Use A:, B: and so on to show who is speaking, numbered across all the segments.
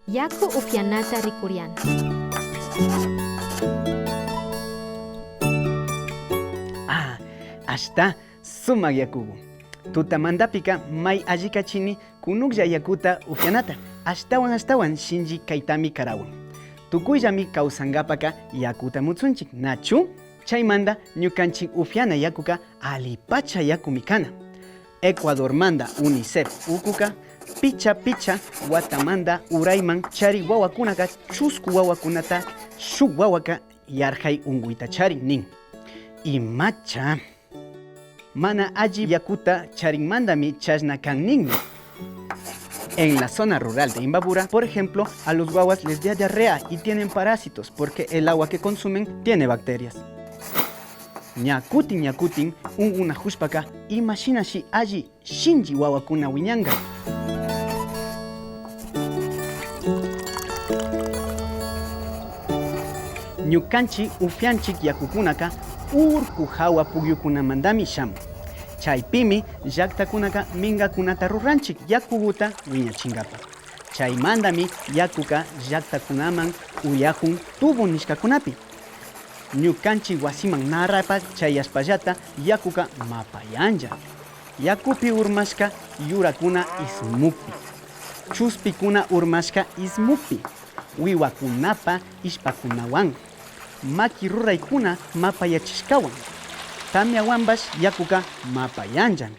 A: Yaku upianata rikuriana.
B: Ashta sumak yakugu. Tutamandapika may allikachini kunuklla yakuta upianata. Ashtawan shinji kaitami karawan. Tukuyllami kawsankapaka yakuta mutsunchik, nachu? Chaymanta ñukanchik upiana yakuka alipacha yakumi kana. Ecuadormanta UNICEF ukuka picha watamanta urayman chari wawakunaka chusku wawakunata shuk wawaka yarhay unkuyta charin nin. Imacha mana alli yakuta charinmantami chashna kan ninmi. En la zona rural de Imbabura, por ejemplo, a los guaguas les da diarrea y tienen parásitos porque el agua que consumen tiene bacterias. Ñakutin ungunajuspaka imashinashi alli shinji wawakuna wiñanka. Ñukanchik upianchik yakukunaka urku hawa pugyukunamantami shamun. Chaypimi llaktakunaka mingakunata ruranchik yakuguta wiñachinkapa. Chaymantami yakuka llaktakunaman uyakun tubu nishkakunapi. Ñukanchik wasiman narapas chayashpallata yakuka mapayanlla. Yakupi urmashka yurakuna ismupi. Chuspikuna urmashka ismupi. Wiwakunapa ishpakunawan. Maki ruraykuna mapayachishkawan. Tamyawanbash yakuka mapayanllami.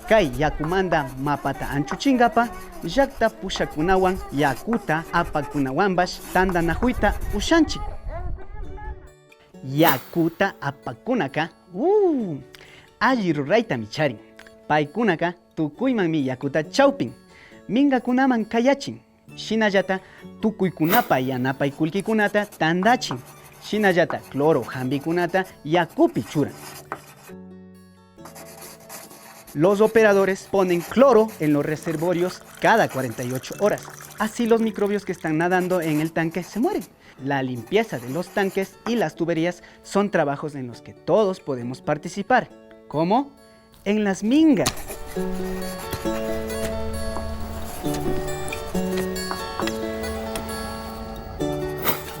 B: Kay yakumanta mapata anchuchinkapa llakta pushakunawan yakuta apakunawanbash tantanakuyta ushanchik. Yakuta apakunaka alli ruraytami charin. Paykunaka tukuymanmi yakuta chawpin, mingakunaman kayachin. Shinallata tukuykunapa yanapay kullkikunata tandachin. Shinallata cloro hambikunata yakupi churan. Los operadores ponen cloro en los reservorios cada 48 horas. Así los microbios que están nadando en el tanque se mueren. La limpieza de los tanques y las tuberías son trabajos en los que todos podemos participar. ¿Cómo? En las mingas.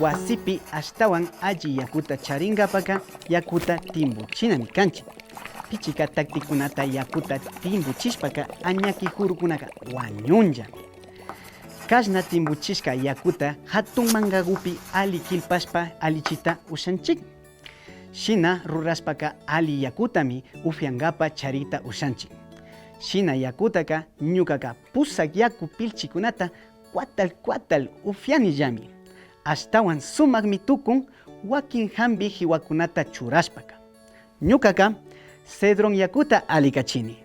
B: Wasipi ashtawan alli yakuta charinkapaka yakuta timbuchinami kanchik. Pichika taktikunata yakuta timbuchishpaka añaki kurukunaka wañunllami. Kashna timbuchishka yakuta hatun mangagupi ali kilpashpa alichita ushanchik. Shina rurashpaka ali yakutami ufiankapa charita ushanchik. Shina yakutaka ñukaka pusak yaku pilchikunata cuatal ufianillami. Ashtawan sumakmi tukun wakin hambi hiwakunata churashpaka. Ñukaka cedron yakuta alikachini.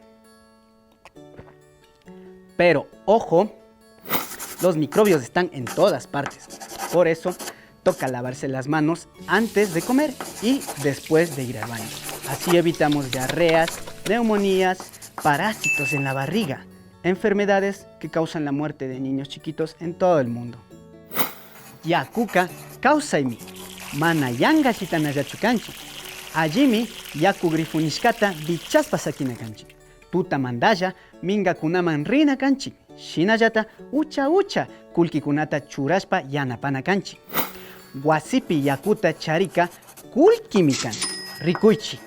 B: Pero ojo, los microbios están en todas partes. Por eso toca lavarse las manos antes de comer y después de ir al baño. Así evitamos diarreas, neumonías, parásitos en la barriga, enfermedades que causan la muerte de niños chiquitos en todo el mundo. Yakuka kawsaymi, mana yanqashitanallachukanchik. Allimi yaku grifunishkata bichaspa sakinakanchik. Tutamantalla mingakunaman rina kanchik. Shinallata ucha kullkikunata churashpa yanapanakanchik. Wasipi yakuta charika kullkimi kan. Rikuychik,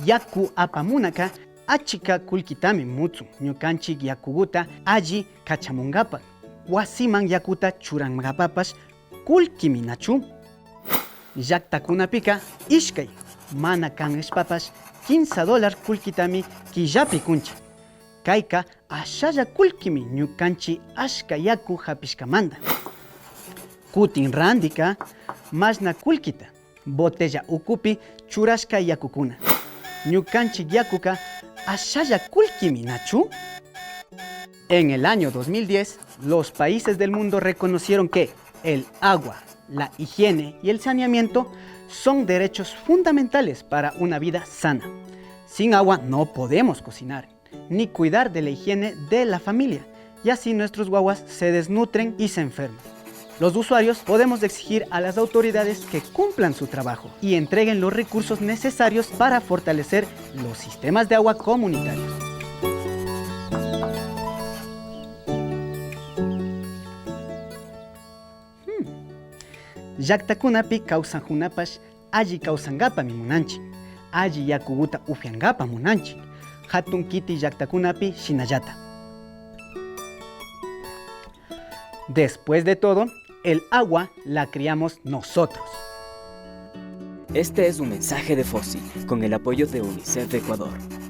B: yaku apamunaka achika kullkitami mutsun. Ñukanchik yakuguta alli kachamunkapak. Wasiman yakuta churankapapash kullkimi nachu. Llaktakunapika ishkay mana kanishpapash $15 kullkitami killapi kunchik. Kayka ashalla kullkimi ñukanchik ashka yaku hapishkamanta. Kutin randika mashna kullkita botella ukupi churashka yakukuna. Ñukanchik yakuka ashalla kullkimi nachu. En el año 2010, los países del mundo reconocieron que el agua, la higiene y el saneamiento son derechos fundamentales para una vida sana. Sin agua no podemos cocinar, ni cuidar de la higiene de la familia, y así nuestros guaguas se desnutren y se enferman. Los usuarios podemos exigir a las autoridades que cumplan su trabajo y entreguen los recursos necesarios para fortalecer los sistemas de agua comunitarios. llaqtakunapi kawsanhunapash alli kawsangapami munanchik, alli yakuguta upyangapa munanchik, hatun kiti llaqtakunapi shinallata. Después de todo, el agua la criamos nosotros.
C: Este es un mensaje de FOSI con el apoyo de UNICEF de Ecuador.